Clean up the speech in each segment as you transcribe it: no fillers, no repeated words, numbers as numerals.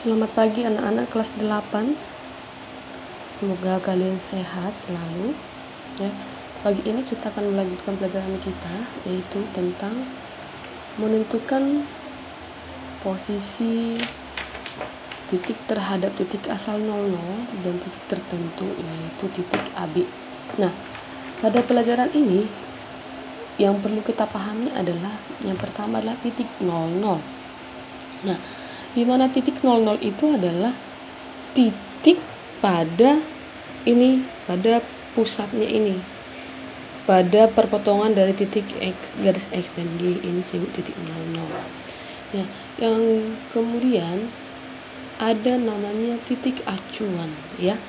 Selamat pagi anak-anak kelas 8. Semoga kalian sehat selalu ya. Pagi ini kita akan melanjutkan pelajaran kita, yaitu tentang menentukan posisi titik terhadap titik asal 00 dan titik tertentu, yaitu titik AB. Nah, pada pelajaran ini yang perlu kita pahami adalah yang pertama adalah titik 00. Nah, di mana titik 00 itu adalah titik pada pusatnya ini, pada perpotongan dari titik X, garis X dan Y, ini disebut titik 00. Nah, yang kemudian ada namanya titik acuan ya,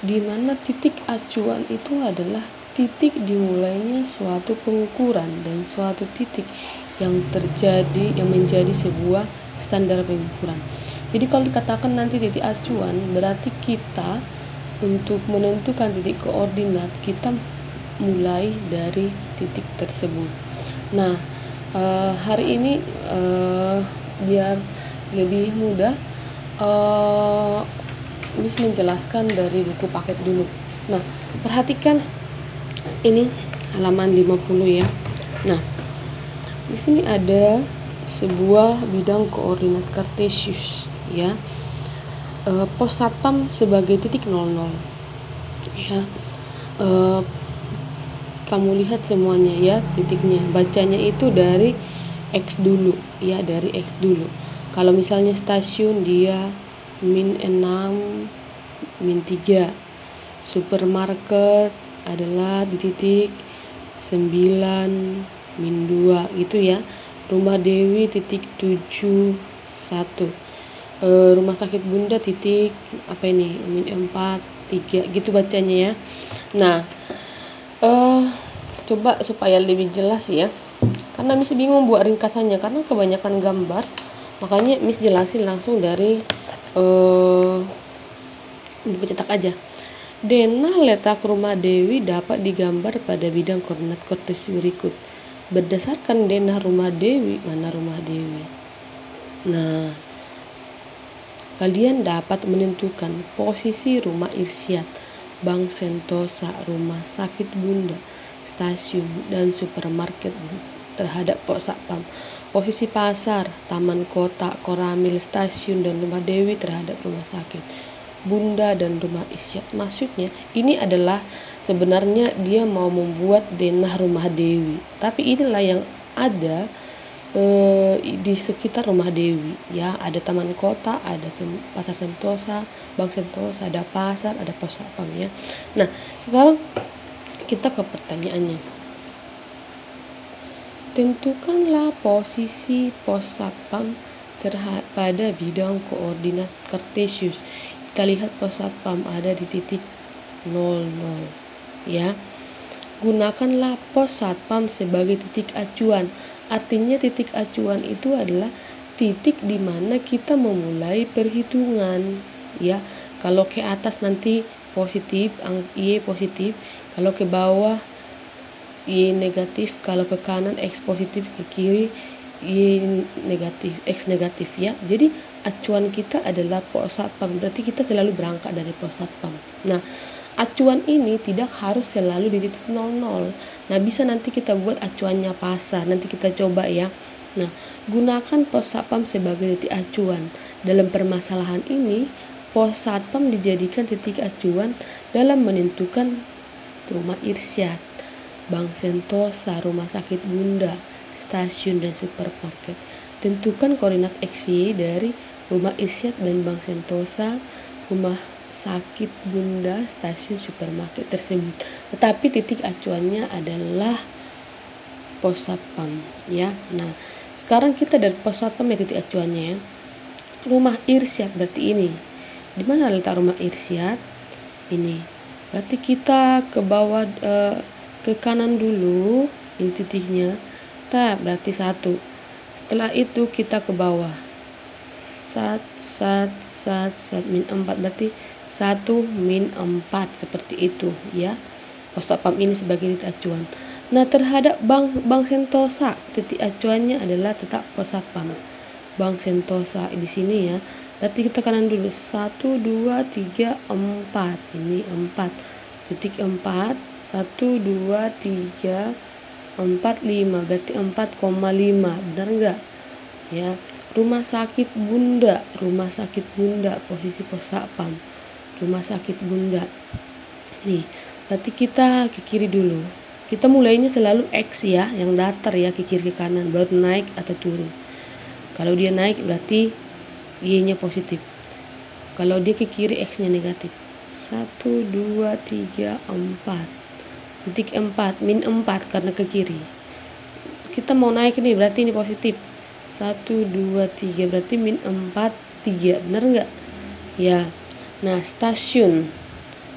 di mana titik acuan itu adalah titik dimulainya suatu pengukuran dan suatu titik yang menjadi sebuah standar pengukuran. Jadi kalau dikatakan nanti titik acuan, berarti kita untuk menentukan titik koordinat kita mulai dari titik tersebut. Nah, hari ini biar lebih mudah, Miss menjelaskan dari buku paket dulu. Nah, perhatikan ini halaman 50 ya. Nah, di sini ada sebuah bidang koordinat kartesius ya. Pos satpam sebagai titik 00 ya. Kamu lihat semuanya ya titiknya, bacanya itu dari X dulu ya, dari X dulu. Kalau misalnya stasiun dia -6, -3. Supermarket adalah di titik 9, -2 gitu ya. Rumah Dewi titik 7, 1. Rumah sakit Bunda titik -4, 3 gitu bacanya ya. Nah, coba supaya lebih jelas ya, karena Miss bingung buat ringkasannya karena kebanyakan gambar, makanya Miss jelasin langsung dari buku cetak aja. Denah letak rumah Dewi dapat digambar pada bidang koordinat kartesius berikut. Berdasarkan denah rumah Dewi, mana rumah Dewi? Nah, kalian dapat menentukan posisi rumah Irsyad, Bank Sentosa, rumah sakit Bunda, stasiun, dan supermarket terhadap pos satpam. Posisi pasar, taman kota, koramil, stasiun, dan rumah Dewi terhadap rumah sakit Bunda dan rumah Irsyad. Maksudnya ini adalah sebenarnya dia mau membuat denah rumah Dewi, tapi inilah yang ada di sekitar rumah Dewi ya. Ada taman kota, ada pasar Sentosa, Bank Sentosa, ada pasar, ada pos satpam ya. Nah, sekarang kita ke pertanyaannya. Tentukanlah posisi pos satpam pada bidang koordinat kartesius. Kita lihat pos satpam ada di titik 00 ya. Gunakanlah pos satpam sebagai titik acuan. Artinya titik acuan itu adalah titik di mana kita memulai perhitungan ya. Kalau ke atas nanti positif, Y positif, kalau ke bawah Y negatif, kalau ke kanan X positif, ke kiri Y negatif, X negatif ya. Jadi acuan kita adalah pos satpam, berarti kita selalu berangkat dari pos satpam. Nah, acuan ini tidak harus selalu di titik 00. Nah, bisa nanti kita buat acuannya pasar, nanti kita coba ya. Nah, gunakan pos satpam sebagai titik acuan. Dalam permasalahan ini, pos satpam dijadikan titik acuan dalam menentukan rumah Irsyad, Bank Sentosa, rumah sakit Bunda, stasiun, dan supermarket. Tentukan koordinat XY dari rumah Irsyad dan Bank Sentosa, rumah sakit Bunda, stasiun, supermarket tersebut. Tetapi titik acuannya adalah pos satpam ya. Nah, sekarang kita dari pos satpam ya titik acuannya ya. Rumah Irsyad berarti ini. Di mana letak rumah Irsyad? Ini. Berarti kita ke bawah, ke kanan dulu, ini titiknya. Berarti 1. Setelah itu kita ke bawah. 1, 4 berarti 1, -4 seperti itu ya. Pos satpam ini sebagai titik acuan. Nah, terhadap Bank Sentosa, titik acuannya adalah tetap pos satpam. Bank Sentosa di sini ya. Berarti kita kanan dulu 1 2 3 4. Ini 4. Titik 4 1 2 3 4 5. Berarti 4,5. Benar enggak? Ya. Rumah sakit Bunda posisi pos satpam. Rumah sakit Bunda. Nih, berarti kita ke kiri dulu. Kita mulainya selalu X ya, yang datar ya, ke kiri ke kanan, baru naik atau turun. Kalau dia naik berarti Y-nya positif. Kalau dia ke kiri X-nya negatif. 1 2 3 4. Titik 4, min 4 karena ke kiri. Kita mau naik nih, berarti ini positif. 1 2 3 berarti min 4 3. Benar enggak? Ya. Nah, stasiun.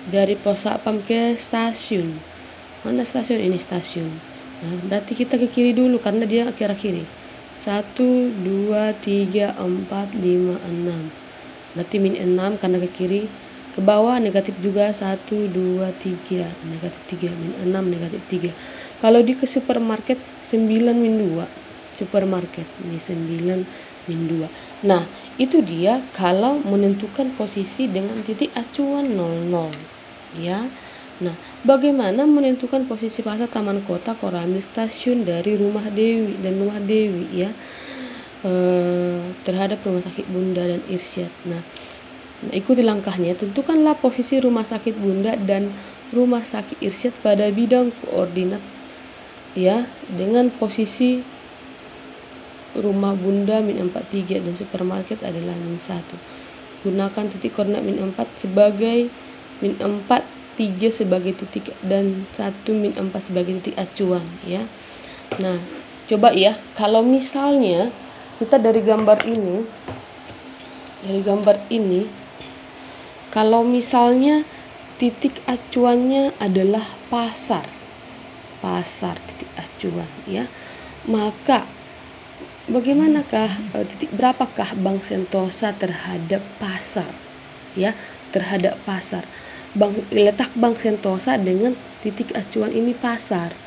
Dari pos satpam ke stasiun. Mana stasiun? Ini stasiun. Nah, berarti kita ke kiri dulu karena dia ke arah kiri. 1 2 3 4 5 6. Berarti min 6 karena ke kiri. Ke bawah negatif juga 1 2 3 negatif 3, min 6 negatif 3. Kalau di ke supermarket 9 min 2. Supermarket ini 9 min 2. Nah, itu dia kalau menentukan posisi dengan titik acuan 00 ya. Nah, bagaimana menentukan posisi pasar, taman kota, Koramil, stasiun dari rumah Dewi dan rumah Dewi ya, terhadap rumah sakit Bunda dan Irsyad. Nah, ikuti langkahnya. Tentukanlah posisi rumah sakit Bunda dan rumah sakit Irsyad pada bidang koordinat ya, dengan posisi rumah Bunda min 43 dan supermarket adalah min 1. Gunakan titik koordinat min 4 sebagai min 4 3 sebagai titik dan 1 min 4 sebagai titik acuan ya. Nah, coba ya, kalau misalnya kita dari gambar ini, kalau misalnya titik acuannya adalah pasar titik acuan ya, maka bagaimanakah titik berapakah Bank Sentosa terhadap pasar ya, terhadap pasar. Letak Bank Sentosa dengan titik acuan ini pasar.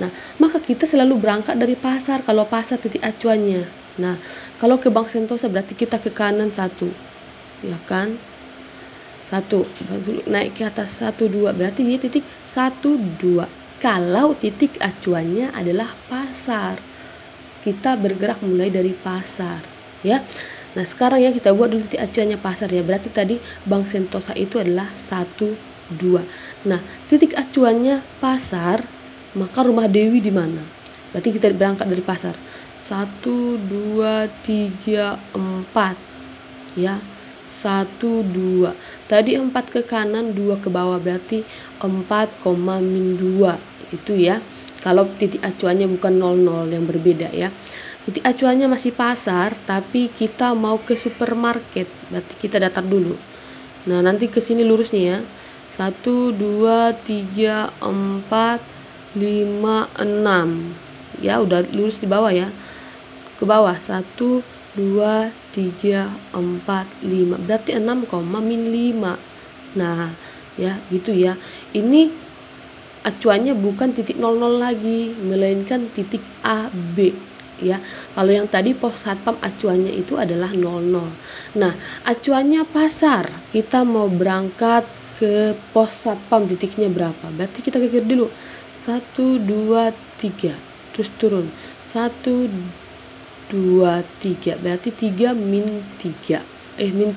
Nah, maka kita selalu berangkat dari pasar kalau pasar titik acuannya. Nah, kalau ke Bank Sentosa berarti kita ke kanan 1. Ya kan? 1. Naik ke atas 1 2 berarti dia titik 1 2. Kalau titik acuannya adalah pasar, kita bergerak mulai dari pasar ya. Nah, sekarang ya kita buat dulu titik acuannya pasar ya. Berarti tadi Bank Sentosa itu adalah 1 2. Nah, titik acuannya pasar, maka rumah Dewi di mana? Berarti kita berangkat dari pasar. 1 2 3 4 ya. 1 2. Tadi 4 ke kanan, 2 ke bawah, berarti 4, min 2 itu ya. Kalau titik acuannya bukan 00 yang berbeda ya. Titik acuannya masih pasar, tapi kita mau ke supermarket, berarti kita datar dulu. Nah, nanti ke sini lurusnya ya. 1 2 3 4 5 6. Ya, udah lurus di bawah ya. Ke bawah 1 2 3 4 5. Berarti 6, min 5. Nah, ya gitu ya. Ini acuannya bukan titik 00 lagi, melainkan titik A B. Ya, kalau yang tadi pos satpam acuannya itu adalah 00. Nah, acuannya pasar, kita mau berangkat ke pos satpam, titiknya berapa? Berarti kita kikir dulu 1 2 3 terus turun 1 2 3 berarti 3 min 3 min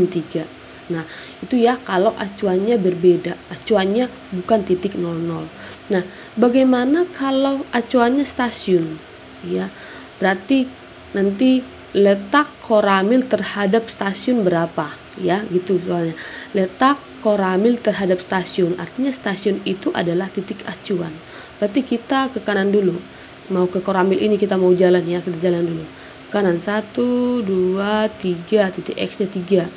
3. Nah, itu ya kalau acuannya berbeda, acuannya bukan titik 00. Nah, bagaimana kalau acuannya stasiun? Ya, berarti nanti letak Koramil terhadap stasiun berapa? Ya, gitu soalnya. Letak Koramil terhadap stasiun, artinya stasiun itu adalah titik acuan. Berarti kita ke kanan dulu. Mau ke Koramil ini kita mau jalan ya, kita jalan dulu. Kanan 1 2 3, titik X-nya 3.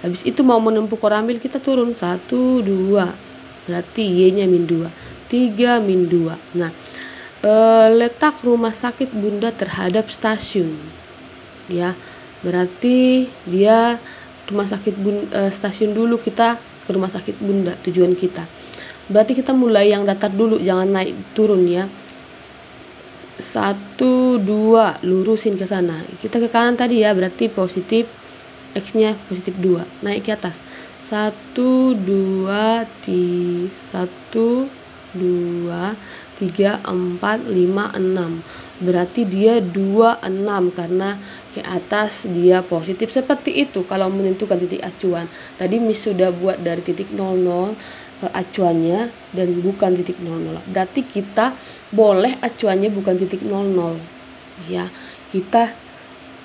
Habis itu mau menempuh Koramil kita turun 1 2. Berarti Y-nya min 2. 3 min 2. Nah, letak rumah sakit Bunda terhadap stasiun. Ya, berarti dia rumah sakit stasiun dulu, kita ke rumah sakit Bunda tujuan kita. Berarti kita mulai yang datar dulu, jangan naik turun ya. 1, 2, lurusin ke sana. Kita ke kanan tadi ya, berarti positif, X-nya positif 2. Naik ke atas. 1, 2, 3, 4, 5, 6. Berarti dia 26 karena ke atas dia positif. Seperti itu kalau menentukan titik acuan. Tadi Miss sudah buat dari titik 00 acuannya dan bukan titik 00. Berarti kita boleh acuannya bukan titik 00. Ya, kita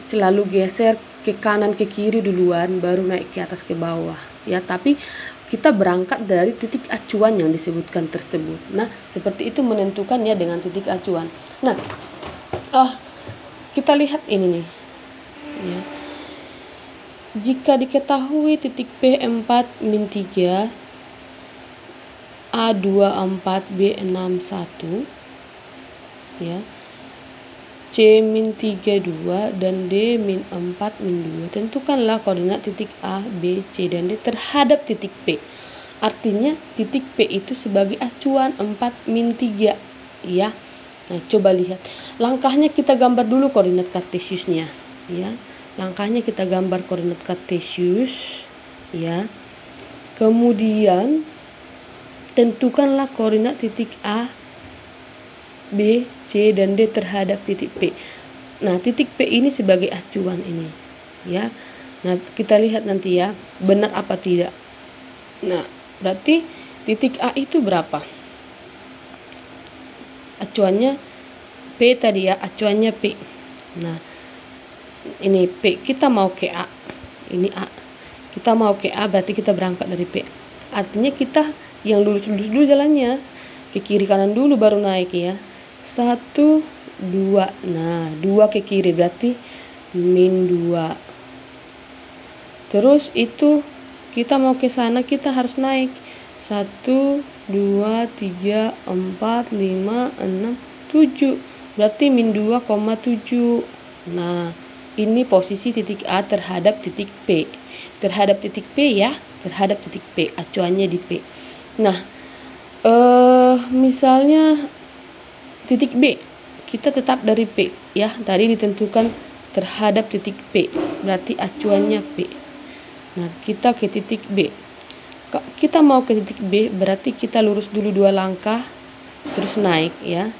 selalu geser ke kanan ke kiri duluan baru naik ke atas ke bawah. Ya, tapi kita berangkat dari titik acuan yang disebutkan tersebut. Nah, seperti itu menentukannya dengan titik acuan. Nah, kita lihat ini nih. Ya. Jika diketahui titik P4 min 3, A24, B61, ya, C min 32 dan D min 4 min 2. Tentukanlah koordinat titik A, B, C, dan D terhadap titik P. Artinya titik P itu sebagai acuan 4 min 3. Ya. Nah, coba lihat. Langkahnya kita gambar dulu koordinat kartesiusnya. Ya. Langkahnya kita gambar koordinat kartesius. Ya. Kemudian tentukanlah koordinat titik A, B, C, dan D terhadap titik P. Nah, titik P ini sebagai acuan ini. Ya. Nah, kita lihat nanti ya, benar apa tidak. Nah, berarti titik A itu berapa? Acuannya P tadi ya, acuannya P. Nah, ini P, kita mau ke A. Ini A. Kita mau ke A, berarti kita berangkat dari P. Artinya kita yang lurus-lurus dulu jalannya. Ke kiri kanan dulu baru naik ya. 1, 2. Nah, 2 ke kiri berarti min 2. Terus itu kita mau ke sana, kita harus naik. 1, 2, 3, 4, 5, 6, 7. Berarti min 2,7. Nah, ini posisi titik A terhadap titik P. Terhadap titik P ya, terhadap titik P. Acuannya di P. Nah, misalnya titik B, kita tetap dari P ya. Tadi ditentukan terhadap titik P, berarti acuannya P. Nah, kita ke titik B. Kita mau ke titik B, berarti kita lurus dulu 2 langkah, terus naik ya.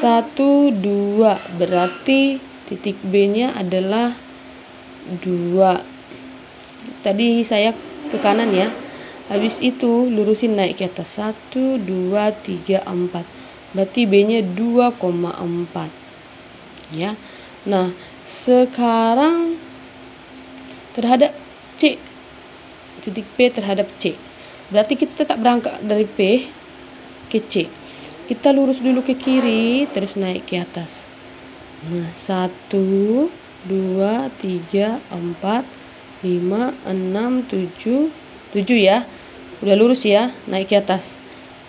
1, 2, berarti titik B-nya adalah 2. Tadi saya ke kanan ya. Habis itu lurusin naik ke atas. 1, 2, 3, 4. Berarti B-nya 2,4. Ya. Nah, sekarang terhadap C. Titik P terhadap C. Berarti kita tetap berangkat dari P ke C. Kita lurus dulu ke kiri, terus naik ke atas. Nah, 1, 2, 3, 4, 5, 6, 7. 7 ya. Udah lurus ya, naik ke atas.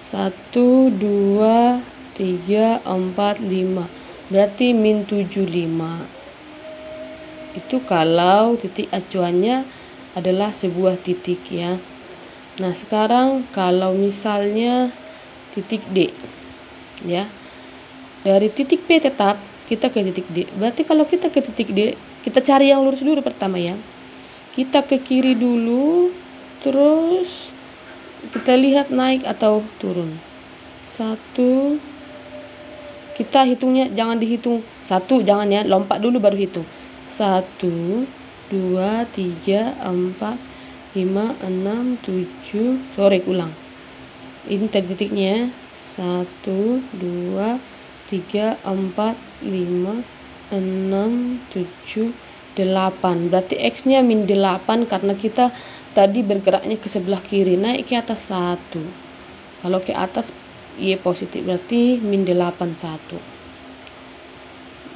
1, 2, 3, 4, 5. Berarti min 75. Itu kalau titik acuannya adalah sebuah titik ya. Nah, sekarang kalau misalnya titik D ya. Dari titik P tetap kita ke titik D. Berarti kalau kita ke titik D, kita cari yang lurus dulu pertama ya. Kita ke kiri dulu, terus kita lihat naik atau turun. 1, kita hitungnya jangan dihitung 1, jangan ya, lompat dulu baru hitung. 1, 2, 3, 4, 5, 6, 7. Sorry, ulang. Ini tadi titiknya. 1, 2, 3, 4, 5, 6, 7, 8. Berarti X-nya min 8 karena kita tadi bergeraknya ke sebelah kiri, naik ke atas 1. Kalau ke atas Y positif, berarti min 81.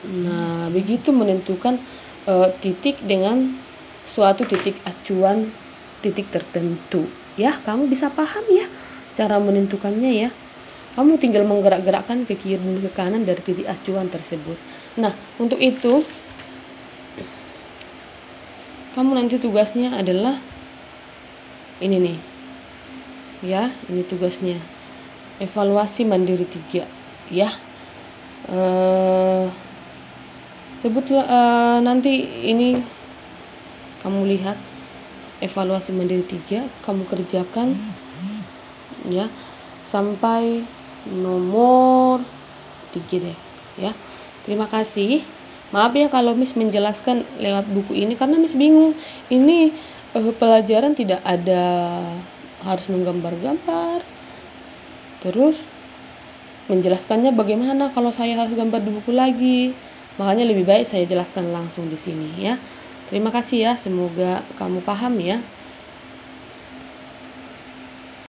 Nah, begitu menentukan titik dengan suatu titik acuan titik tertentu. Ya, kamu bisa paham ya cara menentukannya ya. Kamu tinggal menggerak-gerakkan ke kiri dan ke kanan dari titik acuan tersebut. Nah, untuk itu kamu nanti tugasnya adalah ini nih. Ya, ini tugasnya. Evaluasi mandiri 3 ya. Sebutlah nanti ini kamu lihat evaluasi mandiri 3, kamu kerjakan ya sampai nomor 3 deh ya. Terima kasih. Maaf ya kalau Miss menjelaskan lewat buku ini karena Miss bingung. Ini pelajaran tidak ada harus menggambar-gambar. Terus menjelaskannya bagaimana kalau saya harus gambar di buku lagi. Makanya lebih baik saya jelaskan langsung di sini ya. Terima kasih ya, semoga kamu paham ya.